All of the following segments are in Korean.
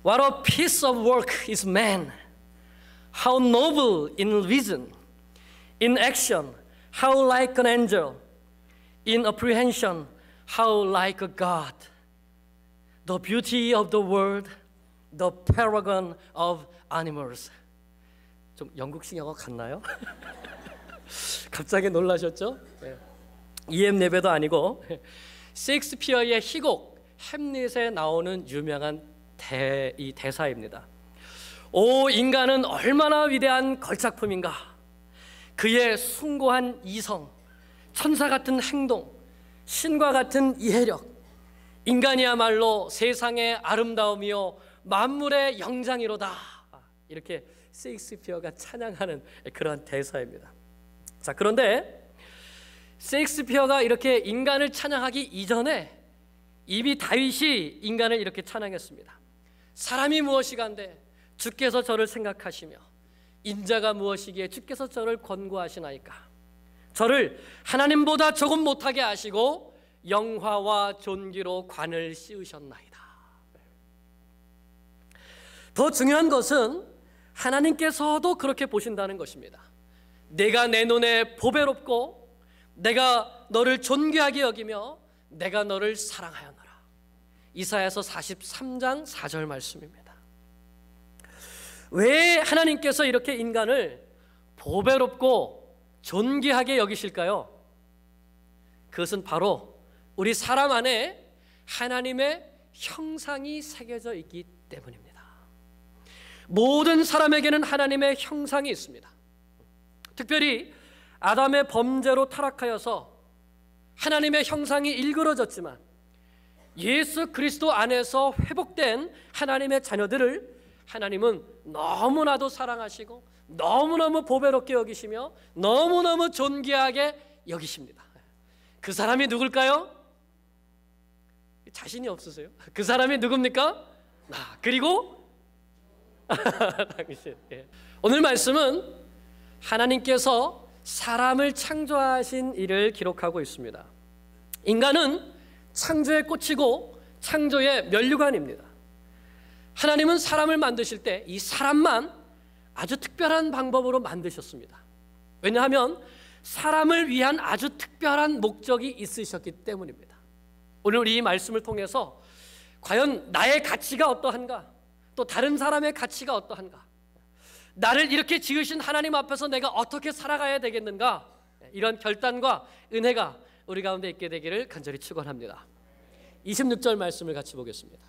What a piece of work is man. How noble in vision, in action, how like an angel, in apprehension, how like a God. The beauty of the world, the paragon of animals. 좀 영국식 영어 같나요? 갑자기 놀라셨죠? EM 예배도 아니고 셰익스피어의 희곡 햄릿에 나오는 유명한 이 대사입니다. 오, 인간은 얼마나 위대한 걸작품인가. 그의 숭고한 이성, 천사 같은 행동, 신과 같은 이해력, 인간이야말로 세상의 아름다움이요 만물의 영장이로다. 이렇게 셰익스피어가 찬양하는 그런 대사입니다. 자, 그런데 셰익스피어가 이렇게 인간을 찬양하기 이전에 이미 다윗이 인간을 이렇게 찬양했습니다. 사람이 무엇이간데 주께서 저를 생각하시며 인자가 무엇이기에 주께서 저를 권고하시나이까. 저를 하나님보다 조금 못하게 하시고 영화와 존귀로 관을 씌우셨나이다. 더 중요한 것은 하나님께서도 그렇게 보신다는 것입니다. 내가 내 눈에 보배롭고 내가 너를 존귀하게 여기며 내가 너를 사랑하였노라. 이사야서 43장 4절 말씀입니다. 왜 하나님께서 이렇게 인간을 보배롭고 존귀하게 여기실까요? 그것은 바로 우리 사람 안에 하나님의 형상이 새겨져 있기 때문입니다. 모든 사람에게는 하나님의 형상이 있습니다. 특별히 아담의 범죄로 타락하여서 하나님의 형상이 일그러졌지만 예수 그리스도 안에서 회복된 하나님의 자녀들을 하나님은 너무나도 사랑하시고 너무너무 보배롭게 여기시며 너무너무 존귀하게 여기십니다. 그 사람이 누굴까요? 자신이 없으세요? 그 사람이 누굽니까? 그리고 당신. 오늘 말씀은 하나님께서 사람을 창조하신 일을 기록하고 있습니다. 인간은 창조의 꽃이고 창조의 면류관입니다. 하나님은 사람을 만드실 때 이 사람만 아주 특별한 방법으로 만드셨습니다. 왜냐하면 사람을 위한 아주 특별한 목적이 있으셨기 때문입니다. 오늘 우리 이 말씀을 통해서 과연 나의 가치가 어떠한가, 또 다른 사람의 가치가 어떠한가, 나를 이렇게 지으신 하나님 앞에서 내가 어떻게 살아가야 되겠는가, 이런 결단과 은혜가 우리 가운데 있게 되기를 간절히 축원합니다. 26절 말씀을 같이 보겠습니다.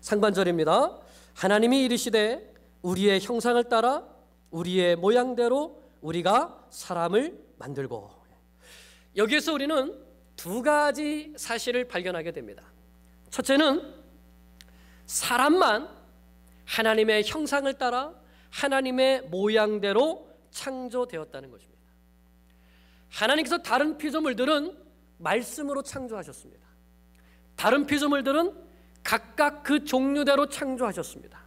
상반절입니다. 하나님이 이르시되 우리의 형상을 따라 우리의 모양대로 우리가 사람을 만들고. 여기에서 우리는 두 가지 사실을 발견하게 됩니다. 첫째는 사람만 하나님의 형상을 따라 하나님의 모양대로 창조되었다는 것입니다. 하나님께서 다른 피조물들은 말씀으로 창조하셨습니다. 다른 피조물들은 각각 그 종류대로 창조하셨습니다.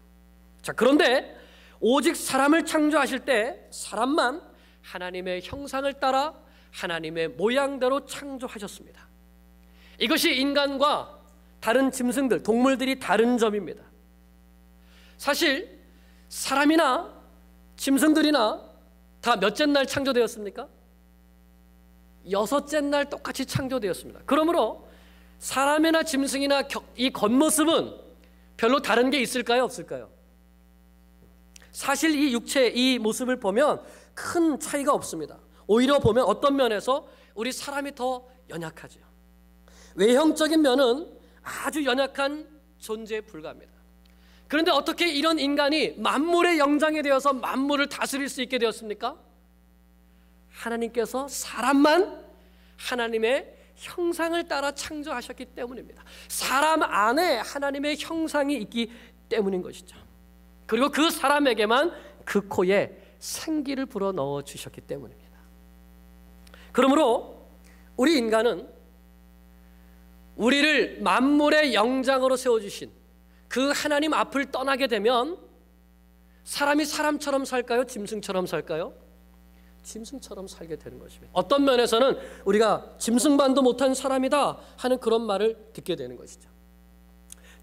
자, 그런데 오직 사람을 창조하실 때 사람만 하나님의 형상을 따라 하나님의 모양대로 창조하셨습니다. 이것이 인간과 다른 짐승들, 동물들이 다른 점입니다. 사실 사람이나 짐승들이나 다 몇째 날 창조되었습니까? 6째 날 똑같이 창조되었습니다. 그러므로 사람이나 짐승이나 이 겉모습은 별로 다른 게 있을까요? 없을까요? 사실 이 육체, 이 모습을 보면 큰 차이가 없습니다. 오히려 보면 어떤 면에서 우리 사람이 더 연약하죠. 외형적인 면은 아주 연약한 존재에 불과합니다. 그런데 어떻게 이런 인간이 만물의 영장이 되어서 만물을 다스릴 수 있게 되었습니까? 하나님께서 사람만 하나님의 형상을 따라 창조하셨기 때문입니다. 사람 안에 하나님의 형상이 있기 때문인 것이죠. 그리고 그 사람에게만 그 코에 생기를 불어넣어 주셨기 때문입니다. 그러므로 우리 인간은 우리를 만물의 영장으로 세워주신 그 하나님 앞을 떠나게 되면 사람이 사람처럼 살까요? 짐승처럼 살까요? 짐승처럼 살게 되는 것입니다. 어떤 면에서는 우리가 짐승반도 못한 사람이다 하는 그런 말을 듣게 되는 것이죠.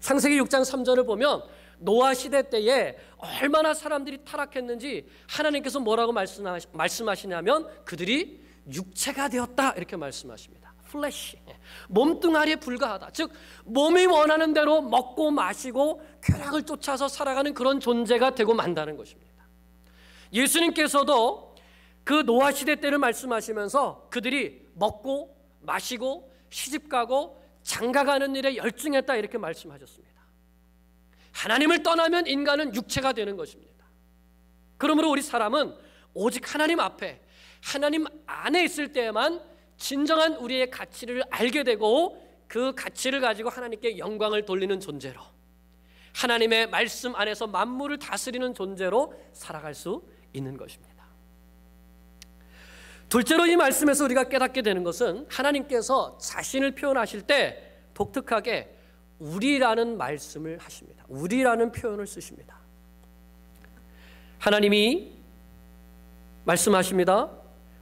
창세기 6장 3절을 보면 노아 시대 때에 얼마나 사람들이 타락했는지 하나님께서 뭐라고 말씀하시냐면 그들이 육체가 되었다 이렇게 말씀하십니다. 플래시, 몸뚱아리에 불과하다. 즉 몸이 원하는 대로 먹고 마시고 쾌락을 쫓아서 살아가는 그런 존재가 되고 만다는 것입니다. 예수님께서도 그 노아 시대 때를 말씀하시면서 그들이 먹고 마시고 시집가고 장가가는 일에 열중했다 이렇게 말씀하셨습니다. 하나님을 떠나면 인간은 육체가 되는 것입니다. 그러므로 우리 사람은 오직 하나님 앞에 하나님 안에 있을 때에만 진정한 우리의 가치를 알게 되고 그 가치를 가지고 하나님께 영광을 돌리는 존재로, 하나님의 말씀 안에서 만물을 다스리는 존재로 살아갈 수 있는 것입니다. 둘째로 이 말씀에서 우리가 깨닫게 되는 것은 하나님께서 자신을 표현하실 때 독특하게 우리라는 말씀을 하십니다. 우리라는 표현을 쓰십니다. 하나님이 말씀하십니다.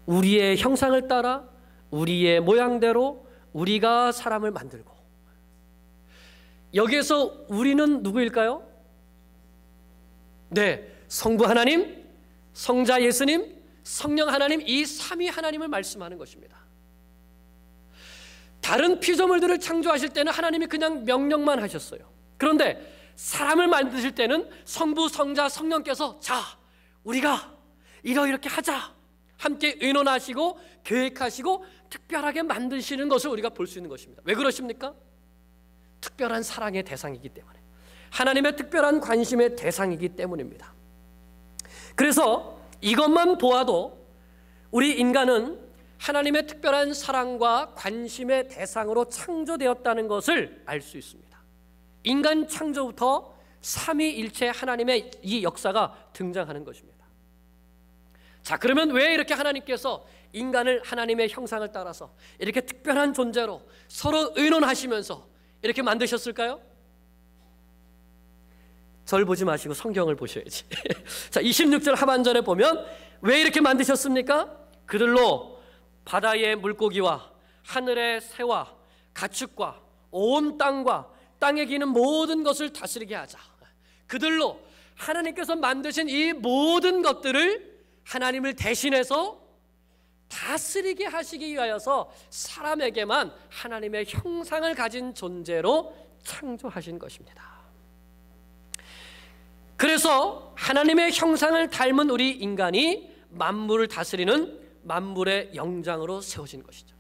우리의 형상을 따라 우리의 모양대로 우리가 사람을 만들고. 여기에서 우리는 누구일까요? 네, 성부 하나님, 성자 예수님, 성령 하나님, 이 삼위 하나님을 말씀하는 것입니다. 다른 피조물들을 창조하실 때는 하나님이 그냥 명령만 하셨어요. 그런데 사람을 만드실 때는 성부, 성자, 성령께서 자, 우리가 이렇게 하자 함께 의논하시고 계획하시고 특별하게 만드시는 것을 우리가 볼 수 있는 것입니다. 왜 그러십니까? 특별한 사랑의 대상이기 때문에, 하나님의 특별한 관심의 대상이기 때문입니다. 그래서 이것만 보아도 우리 인간은 하나님의 특별한 사랑과 관심의 대상으로 창조되었다는 것을 알 수 있습니다. 인간 창조부터 삼위일체 하나님의 이 역사가 등장하는 것입니다. 자, 그러면 왜 이렇게 하나님께서 인간을 하나님의 형상을 따라서 이렇게 특별한 존재로 서로 의논하시면서 이렇게 만드셨을까요? 절 보지 마시고 성경을 보셔야지. 자, 26절 하반절에 보면 왜 이렇게 만드셨습니까? 그들로 바다의 물고기와 하늘의 새와 가축과 온 땅과 땅에 기는 모든 것을 다스리게 하자. 그들로 하나님께서 만드신 이 모든 것들을 하나님을 대신해서 다스리게 하시기 위하여서 사람에게만 하나님의 형상을 가진 존재로 창조하신 것입니다. 그래서 하나님의 형상을 닮은 우리 인간이 만물을 다스리는 만물의 영장으로 세워진 것이죠.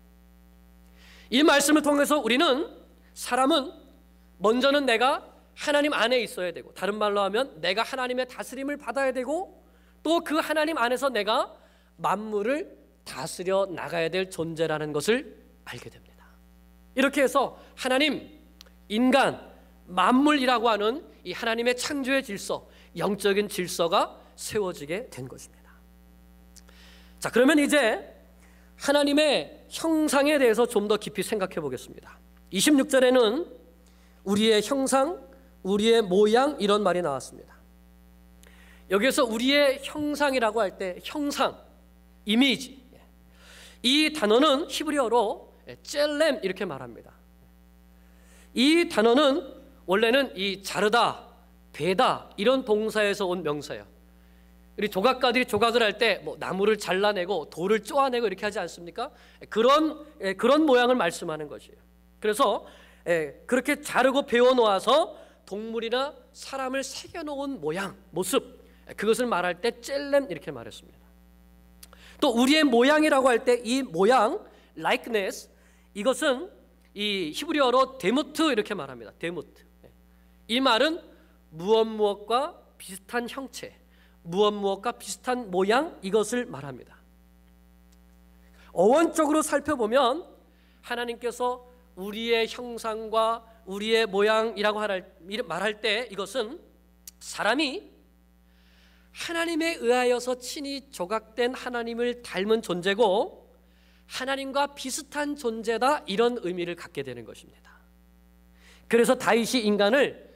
이 말씀을 통해서 우리는, 사람은 먼저는 내가 하나님 안에 있어야 되고, 다른 말로 하면 내가 하나님의 다스림을 받아야 되고, 또 그 하나님 안에서 내가 만물을 다스려 나가야 될 존재라는 것을 알게 됩니다. 이렇게 해서 하나님, 인간, 만물이라고 하는 이 하나님의 창조의 질서, 영적인 질서가 세워지게 된 것입니다. 자, 그러면 이제 하나님의 형상에 대해서 좀 더 깊이 생각해 보겠습니다. 26절에는 우리의 형상, 우리의 모양, 이런 말이 나왔습니다. 여기에서 우리의 형상이라고 할 때 형상, 이미지, 이 단어는 히브리어로 젤렘 이렇게 말합니다. 이 단어는 원래는 이 자르다, 베다 이런 동사에서 온 명사예요. 우리 조각가들이 조각을 할 때 뭐 나무를 잘라내고 돌을 쪼아내고 이렇게 하지 않습니까? 그런 모양을 말씀하는 것이에요. 그래서 그렇게 자르고 베어 놓아서 동물이나 사람을 새겨 놓은 모양, 모습, 그것을 말할 때 젤렘 이렇게 말했습니다. 또 우리의 모양이라고 할 때 이 모양, likeness, 이것은 이 히브리어로 데무트 이렇게 말합니다. 데무트. 이 말은 무엇과 비슷한 형체, 무엇과 비슷한 모양, 이것을 말합니다. 어원적으로 살펴보면 하나님께서 우리의 형상과 우리의 모양이라고 말할 때 이것은 사람이 하나님에 의하여서 친히 조각된 하나님을 닮은 존재고 하나님과 비슷한 존재다, 이런 의미를 갖게 되는 것입니다. 그래서 다윗이 인간을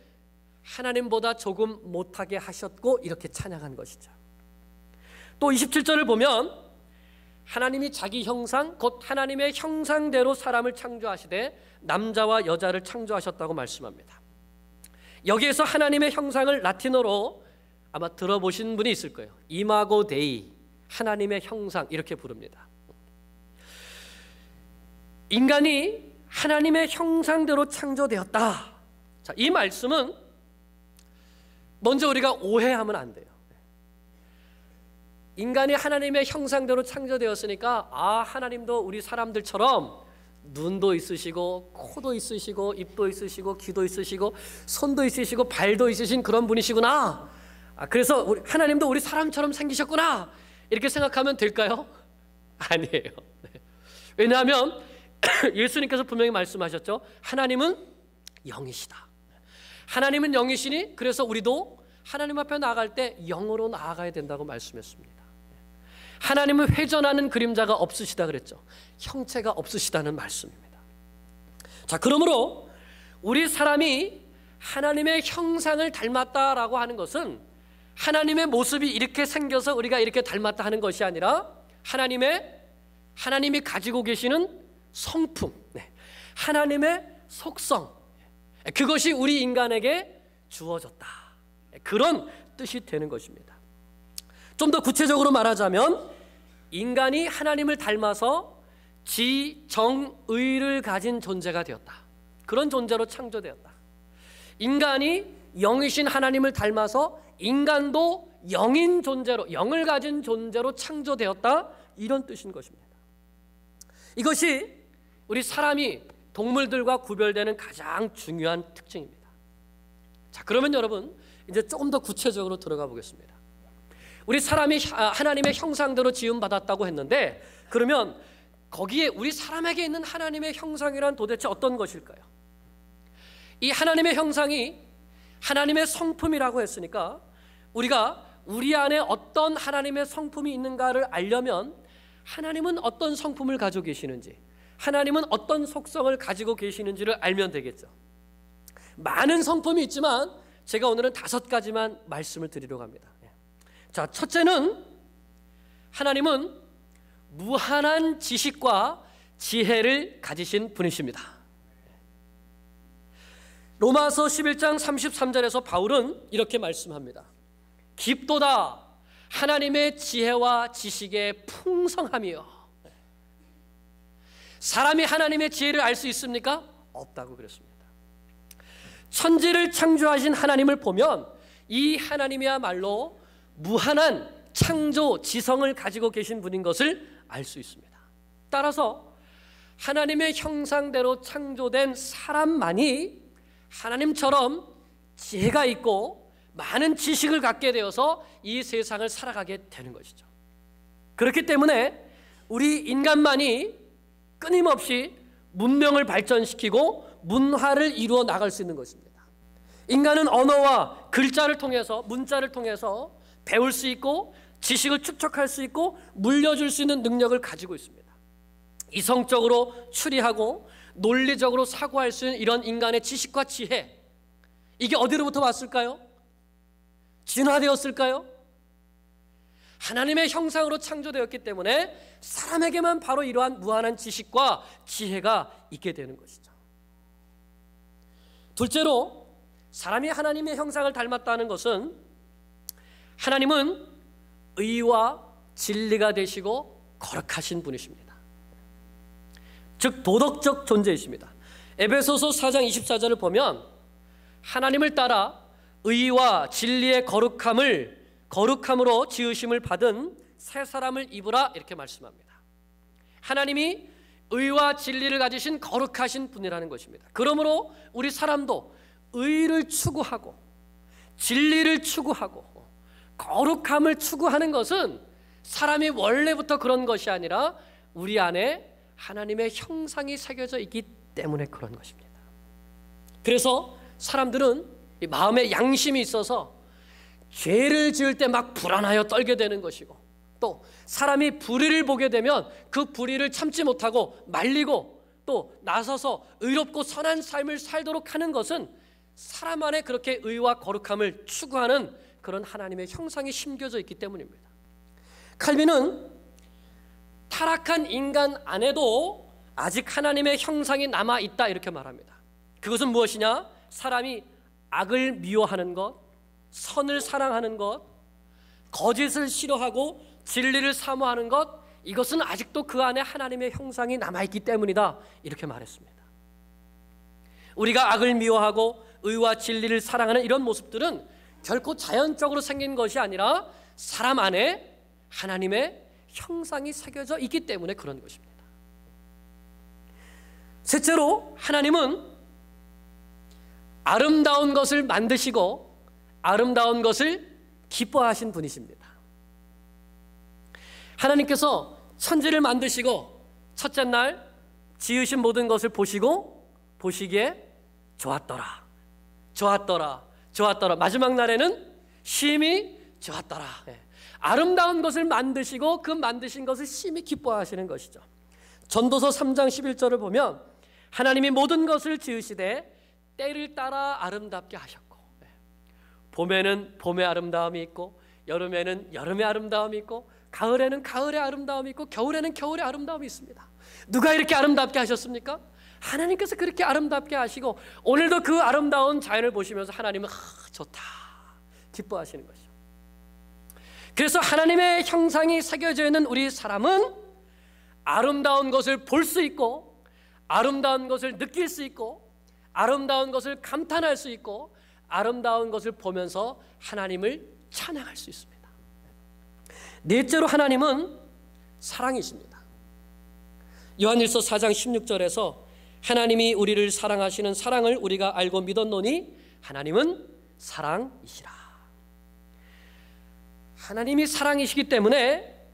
하나님보다 조금 못하게 하셨고 이렇게 찬양한 것이죠. 또 27절을 보면 하나님이 자기 형상, 곧 하나님의 형상대로 사람을 창조하시되 남자와 여자를 창조하셨다고 말씀합니다. 여기에서 하나님의 형상을 라틴어로 아마 들어보신 분이 있을 거예요. 이마고 데이, 하나님의 형상, 이렇게 부릅니다. 인간이 하나님의 형상대로 창조되었다. 자, 이 말씀은 먼저 우리가 오해하면 안 돼요. 인간이 하나님의 형상대로 창조되었으니까 하나님도 우리 사람들처럼 눈도 있으시고 코도 있으시고 입도 있으시고 귀도 있으시고 손도 있으시고 발도 있으신 그런 분이시구나. 그래서 하나님도 우리 사람처럼 생기셨구나, 이렇게 생각하면 될까요? 아니에요. 왜냐하면 예수님께서 분명히 말씀하셨죠. 하나님은 영이시다. 하나님은 영이시니 그래서 우리도 하나님 앞에 나아갈 때 영으로 나아가야 된다고 말씀했습니다. 하나님은 회전하는 그림자가 없으시다 그랬죠. 형체가 없으시다는 말씀입니다. 자, 그러므로 우리 사람이 하나님의 형상을 닮았다라고 하는 것은 하나님의 모습이 이렇게 생겨서 우리가 이렇게 닮았다 하는 것이 아니라 하나님이 가지고 계시는 성품, 하나님의 속성, 그것이 우리 인간에게 주어졌다, 그런 뜻이 되는 것입니다. 좀 더 구체적으로 말하자면 인간이 하나님을 닮아서 지정의를 가진 존재가 되었다. 그런 존재로 창조되었다. 인간이 영이신 하나님을 닮아서 인간도 영인 존재로, 영을 가진 존재로 창조되었다, 이런 뜻인 것입니다. 이것이 우리 사람이 동물들과 구별되는 가장 중요한 특징입니다. 자, 그러면 여러분 이제 조금 더 구체적으로 들어가 보겠습니다. 우리 사람이 하나님의 형상대로 지음받았다고 했는데, 그러면 거기에 우리 사람에게 있는 하나님의 형상이란 도대체 어떤 것일까요? 이 하나님의 형상이 하나님의 성품이라고 했으니까 우리가 우리 안에 어떤 하나님의 성품이 있는가를 알려면 하나님은 어떤 성품을 가지고 계시는지, 하나님은 어떤 속성을 가지고 계시는지를 알면 되겠죠. 많은 성품이 있지만 제가 오늘은 5가지만 말씀을 드리려고 합니다. 자, 첫째는 하나님은 무한한 지식과 지혜를 가지신 분이십니다. 로마서 11장 33절에서 바울은 이렇게 말씀합니다. 깊도다 하나님의 지혜와 지식의 풍성함이요. 사람이 하나님의 지혜를 알 수 있습니까? 없다고 그랬습니다. 천지를 창조하신 하나님을 보면 이 하나님이야말로 무한한 창조 지성을 가지고 계신 분인 것을 알 수 있습니다. 따라서 하나님의 형상대로 창조된 사람만이 하나님처럼 지혜가 있고 많은 지식을 갖게 되어서 이 세상을 살아가게 되는 것이죠. 그렇기 때문에 우리 인간만이 끊임없이 문명을 발전시키고 문화를 이루어 나갈 수 있는 것입니다. 인간은 언어와 글자를 통해서, 문자를 통해서 배울 수 있고 지식을 축적할 수 있고 물려줄 수 있는 능력을 가지고 있습니다. 이성적으로 추리하고 논리적으로 사고할 수 있는 이런 인간의 지식과 지혜, 이게 어디로부터 왔을까요? 진화되었을까요? 하나님의 형상으로 창조되었기 때문에 사람에게만 바로 이러한 무한한 지식과 지혜가 있게 되는 것이죠. 둘째로, 사람이 하나님의 형상을 닮았다는 것은 하나님은 의와 진리가 되시고 거룩하신 분이십니다. 즉 도덕적 존재이십니다. 에베소서 4장 24절을 보면 하나님을 따라 의와 진리의 거룩함으로 지으심을 받은 새 사람을 입으라, 이렇게 말씀합니다. 하나님이 의와 진리를 가지신 거룩하신 분이라는 것입니다. 그러므로 우리 사람도 의를 추구하고 진리를 추구하고 거룩함을 추구하는 것은 사람이 원래부터 그런 것이 아니라 우리 안에 하나님의 형상이 새겨져 있기 때문에 그런 것입니다. 그래서 사람들은 마음에 양심이 있어서 죄를 지을 때 막 불안하여 떨게 되는 것이고, 또 사람이 불의를 보게 되면 그 불의를 참지 못하고 말리고 또 나서서 의롭고 선한 삶을 살도록 하는 것은 사람 안에 그렇게 의와 거룩함을 추구하는 그런 하나님의 형상이 심겨져 있기 때문입니다. 칼빈은 타락한 인간 안에도 아직 하나님의 형상이 남아있다, 이렇게 말합니다. 그것은 무엇이냐? 사람이 악을 미워하는 것, 선을 사랑하는 것, 거짓을 싫어하고 진리를 사모하는 것, 이것은 아직도 그 안에 하나님의 형상이 남아있기 때문이다, 이렇게 말했습니다. 우리가 악을 미워하고 의와 진리를 사랑하는 이런 모습들은 결코 자연적으로 생긴 것이 아니라 사람 안에 하나님의 형상이 새겨져 있기 때문에 그런 것입니다. 셋째로, 하나님은 아름다운 것을 만드시고 아름다운 것을 기뻐하신 분이십니다. 하나님께서 천지를 만드시고 첫째 날 지으신 모든 것을 보시고 보시기에 좋았더라, 좋았더라, 좋았더라. 마지막 날에는 심히 좋았더라. 아름다운 것을 만드시고 그 만드신 것을 심히 기뻐하시는 것이죠. 전도서 3장 11절을 보면 하나님이 모든 것을 지으시되 때를 따라 아름답게 하셨고, 봄에는 봄의 아름다움이 있고 여름에는 여름의 아름다움이 있고 가을에는 가을의 아름다움이 있고 겨울에는 겨울의 아름다움이 있습니다. 누가 이렇게 아름답게 하셨습니까? 하나님께서 그렇게 아름답게 하시고 오늘도 그 아름다운 자연을 보시면서 하나님은 좋다, 기뻐하시는 것이죠. 그래서 하나님의 형상이 새겨져 있는 우리 사람은 아름다운 것을 볼 수 있고 아름다운 것을 느낄 수 있고 아름다운 것을 감탄할 수 있고 아름다운 것을 보면서 하나님을 찬양할 수 있습니다. 넷째로, 하나님은 사랑이십니다. 요한일서 4장 16절에서 하나님이 우리를 사랑하시는 사랑을 우리가 알고 믿었노니 하나님은 사랑이시라. 하나님이 사랑이시기 때문에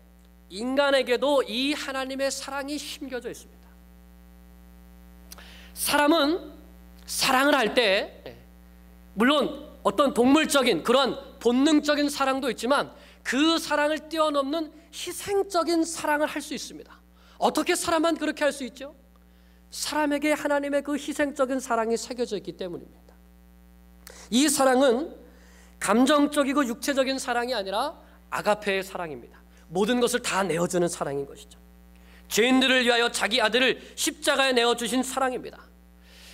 인간에게도 이 하나님의 사랑이 심겨져 있습니다. 사람은 사랑을 할 때 물론 어떤 동물적인 그런 본능적인 사랑도 있지만 그 사랑을 뛰어넘는 희생적인 사랑을 할 수 있습니다. 어떻게 사람만 그렇게 할 수 있죠? 사람에게 하나님의 그 희생적인 사랑이 새겨져 있기 때문입니다. 이 사랑은 감정적이고 육체적인 사랑이 아니라 아가페의 사랑입니다. 모든 것을 다 내어주는 사랑인 것이죠. 죄인들을 위하여 자기 아들을 십자가에 내어주신 사랑입니다.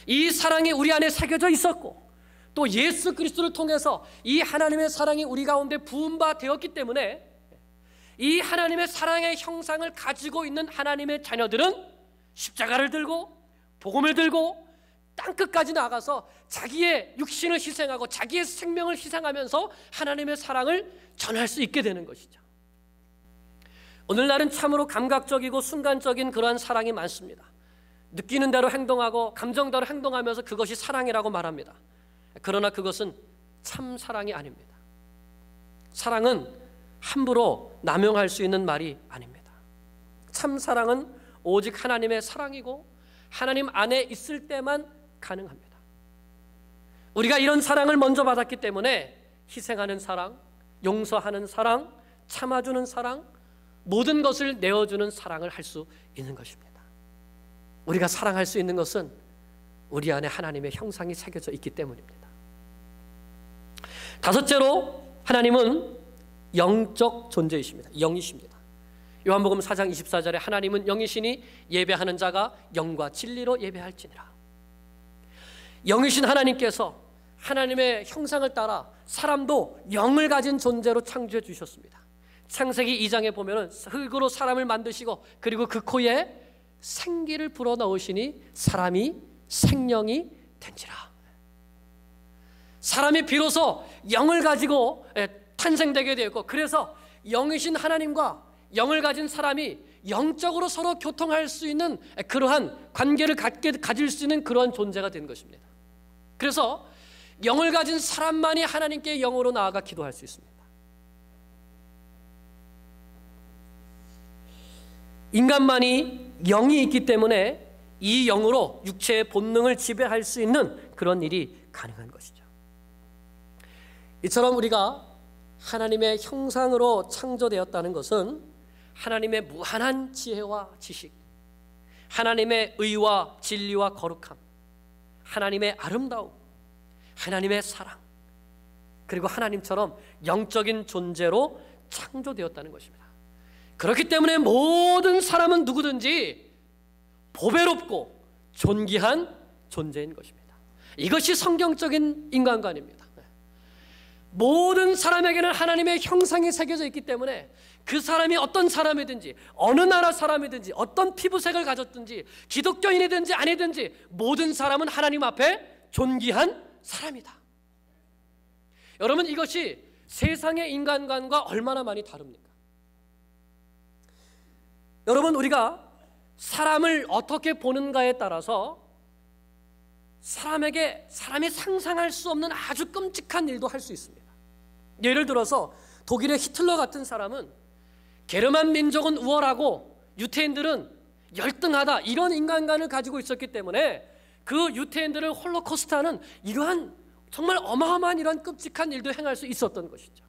이 사랑이 우리 안에 새겨져 있었고 또 예수 그리스도를 통해서 이 하나님의 사랑이 우리 가운데 부은 바 되었기 때문에 이 하나님의 사랑의 형상을 가지고 있는 하나님의 자녀들은 십자가를 들고 복음을 들고 땅끝까지 나가서 자기의 육신을 희생하고 자기의 생명을 희생하면서 하나님의 사랑을 전할 수 있게 되는 것이죠. 오늘날은 참으로 감각적이고 순간적인 그러한 사랑이 많습니다. 느끼는 대로 행동하고 감정대로 행동하면서 그것이 사랑이라고 말합니다. 그러나 그것은 참 사랑이 아닙니다. 사랑은 함부로 남용할 수 있는 말이 아닙니다. 참 사랑은 오직 하나님의 사랑이고 하나님 안에 있을 때만 가능합니다. 우리가 이런 사랑을 먼저 받았기 때문에 희생하는 사랑, 용서하는 사랑, 참아주는 사랑, 모든 것을 내어주는 사랑을 할 수 있는 것입니다. 우리가 사랑할 수 있는 것은 우리 안에 하나님의 형상이 새겨져 있기 때문입니다. 다섯째로, 하나님은 영적 존재이십니다. 영이십니다. 요한복음 4장 24절에 하나님은 영이시니 예배하는 자가 영과 진리로 예배할지니라. 영이신 하나님께서 하나님의 형상을 따라 사람도 영을 가진 존재로 창조해 주셨습니다. 창세기 2장에 보면은 흙으로 사람을 만드시고 그리고 그 코에 생기를 불어넣으시니 사람이 생명이 된지라. 사람이 비로소 영을 가지고 탄생되게 되었고, 그래서 영이신 하나님과 영을 가진 사람이 영적으로 서로 교통할 수 있는 그러한 관계를 가질 수 있는 그러한 존재가 된 것입니다. 그래서 영을 가진 사람만이 하나님께 영으로 나아가 기도할 수 있습니다. 인간만이 영이 있기 때문에 이 영으로 육체의 본능을 지배할 수 있는 그런 일이 가능한 것이죠. 이처럼 우리가 하나님의 형상으로 창조되었다는 것은 하나님의 무한한 지혜와 지식, 하나님의 의와 진리와 거룩함, 하나님의 아름다움, 하나님의 사랑, 그리고 하나님처럼 영적인 존재로 창조되었다는 것입니다. 그렇기 때문에 모든 사람은 누구든지 보배롭고 존귀한 존재인 것입니다. 이것이 성경적인 인간관입니다. 모든 사람에게는 하나님의 형상이 새겨져 있기 때문에 그 사람이 어떤 사람이든지 어느 나라 사람이든지 어떤 피부색을 가졌든지 기독교인이든지 아니든지 모든 사람은 하나님 앞에 존귀한 사람이다. 여러분, 이것이 세상의 인간관과 얼마나 많이 다릅니까? 여러분, 우리가 사람을 어떻게 보는가에 따라서 사람이 상상할 수 없는 아주 끔찍한 일도 할 수 있습니다. 예를 들어서 독일의 히틀러 같은 사람은 게르만 민족은 우월하고 유태인들은 열등하다, 이런 인간관을 가지고 있었기 때문에 그 유태인들을 홀로코스트하는 이러한 정말 어마어마한 이러한 끔찍한 일도 행할 수 있었던 것이죠.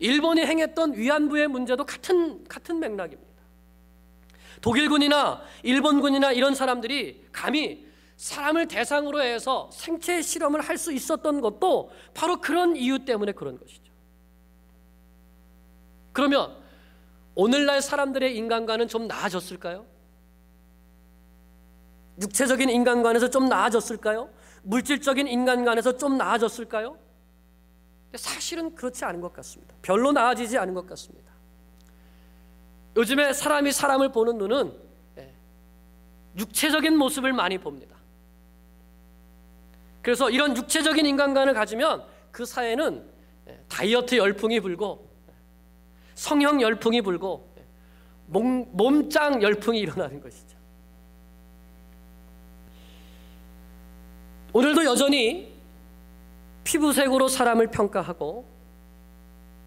일본이 행했던 위안부의 문제도 같은 맥락입니다. 독일군이나 일본군이나 이런 사람들이 감히 사람을 대상으로 해서 생체 실험을 할 수 있었던 것도 바로 그런 이유 때문에 그런 것이죠. 그러면 오늘날 사람들의 인간관은 좀 나아졌을까요? 육체적인 인간관에서 좀 나아졌을까요? 물질적인 인간관에서 좀 나아졌을까요? 사실은 그렇지 않은 것 같습니다. 별로 나아지지 않은 것 같습니다. 요즘에 사람이 사람을 보는 눈은 육체적인 모습을 많이 봅니다. 그래서 이런 육체적인 인간관을 가지면 그 사회는 다이어트 열풍이 불고 성형 열풍이 불고 몸짱 열풍이 일어나는 것이죠. 오늘도 여전히 피부색으로 사람을 평가하고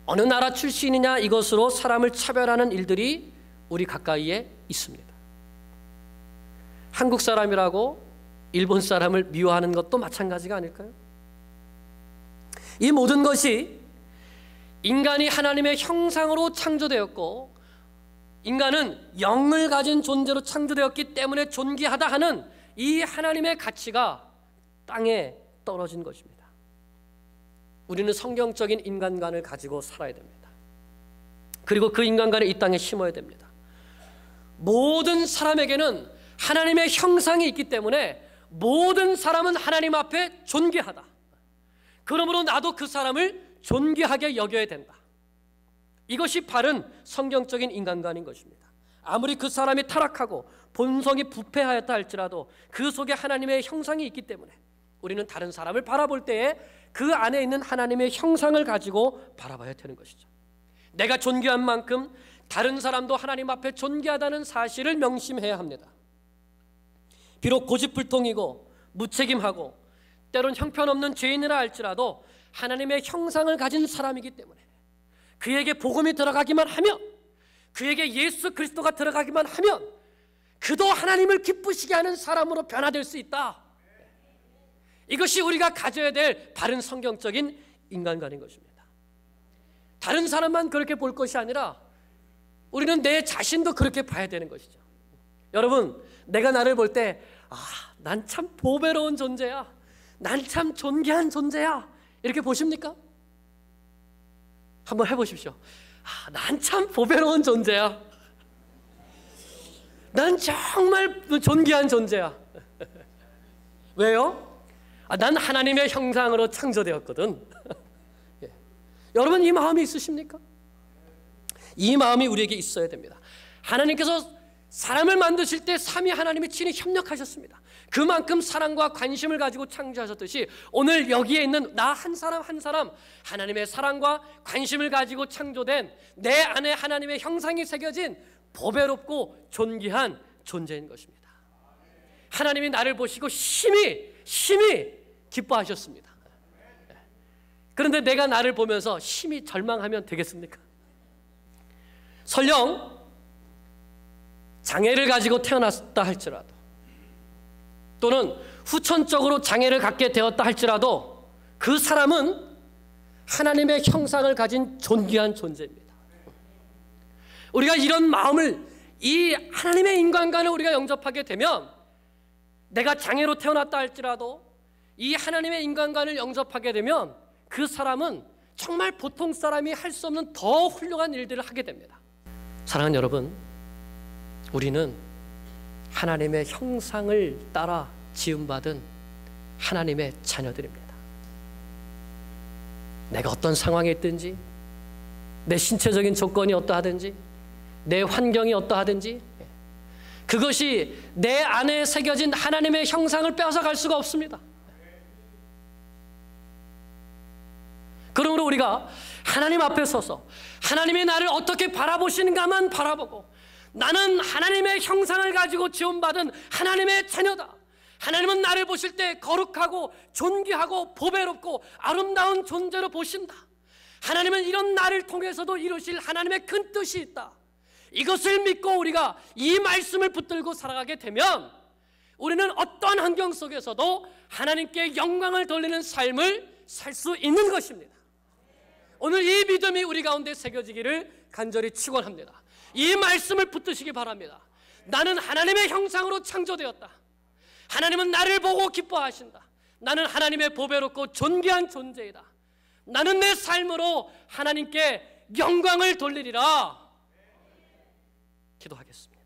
어느 나라 출신이냐 이것으로 사람을 차별하는 일들이 우리 가까이에 있습니다. 한국 사람이라고 일본 사람을 미워하는 것도 마찬가지가 아닐까요? 이 모든 것이 인간이 하나님의 형상으로 창조되었고 인간은 영을 가진 존재로 창조되었기 때문에 존귀하다 하는 이 하나님의 가치가 땅에 떨어진 것입니다. 우리는 성경적인 인간관을 가지고 살아야 됩니다. 그리고 그 인간관을 이 땅에 심어야 됩니다. 모든 사람에게는 하나님의 형상이 있기 때문에 모든 사람은 하나님 앞에 존귀하다. 그러므로 나도 그 사람을 존귀하게 여겨야 된다. 이것이 바른 성경적인 인간관인 것입니다. 아무리 그 사람이 타락하고 본성이 부패하였다 할지라도 그 속에 하나님의 형상이 있기 때문에 우리는 다른 사람을 바라볼 때에 그 안에 있는 하나님의 형상을 가지고 바라봐야 되는 것이죠. 내가 존귀한 만큼 다른 사람도 하나님 앞에 존귀하다는 사실을 명심해야 합니다. 비록 고집불통이고 무책임하고 때론 형편없는 죄인이라 할지라도 하나님의 형상을 가진 사람이기 때문에 그에게 복음이 들어가기만 하면, 그에게 예수 그리스도가 들어가기만 하면 그도 하나님을 기쁘시게 하는 사람으로 변화될 수 있다. 이것이 우리가 가져야 될 바른 성경적인 인간관인 것입니다. 다른 사람만 그렇게 볼 것이 아니라 우리는 내 자신도 그렇게 봐야 되는 것이죠. 여러분, 내가 나를 볼 때 난 참 보배로운 존재야, 난 참 존귀한 존재야, 이렇게 보십니까? 한번 해보십시오. 난 참 보배로운 존재야, 난 정말 존귀한 존재야. 왜요? 난 하나님의 형상으로 창조되었거든. 예. 여러분, 이 마음이 있으십니까? 이 마음이 우리에게 있어야 됩니다. 하나님께서 사람을 만드실 때 삼위 하나님이 친히 협력하셨습니다. 그만큼 사랑과 관심을 가지고 창조하셨듯이 오늘 여기에 있는 나 한 사람 한 사람 하나님의 사랑과 관심을 가지고 창조된 내 안에 하나님의 형상이 새겨진 보배롭고 존귀한 존재인 것입니다. 하나님이 나를 보시고 심히 기뻐하셨습니다. 그런데 내가 나를 보면서 심히 절망하면 되겠습니까? 설령 장애를 가지고 태어났다 할지라도 또는 후천적으로 장애를 갖게 되었다 할지라도 그 사람은 하나님의 형상을 가진 존귀한 존재입니다. 우리가 이런 마음을, 이 하나님의 인간관을 우리가 영접하게 되면 내가 장애로 태어났다 할지라도 이 하나님의 인간관을 영접하게 되면 그 사람은 정말 보통 사람이 할 수 없는 더 훌륭한 일들을 하게 됩니다. 사랑하는 여러분, 우리는 하나님의 형상을 따라 지음받은 하나님의 자녀들입니다. 내가 어떤 상황에 있든지, 내 신체적인 조건이 어떠하든지, 내 환경이 어떠하든지, 그것이 내 안에 새겨진 하나님의 형상을 빼앗아갈 수가 없습니다. 그러므로 우리가 하나님 앞에 서서 하나님이 나를 어떻게 바라보시는가만 바라보고, 나는 하나님의 형상을 가지고 지음받은 하나님의 자녀다, 하나님은 나를 보실 때 거룩하고 존귀하고 보배롭고 아름다운 존재로 보신다, 하나님은 이런 나를 통해서도 이루실 하나님의 큰 뜻이 있다, 이것을 믿고 우리가 이 말씀을 붙들고 살아가게 되면 우리는 어떠한 환경 속에서도 하나님께 영광을 돌리는 삶을 살 수 있는 것입니다. 오늘 이 믿음이 우리 가운데 새겨지기를 간절히 축원합니다. 이 말씀을 붙드시기 바랍니다. 나는 하나님의 형상으로 창조되었다. 하나님은 나를 보고 기뻐하신다. 나는 하나님의 보배롭고 존귀한 존재이다. 나는 내 삶으로 하나님께 영광을 돌리리라. 기도하겠습니다.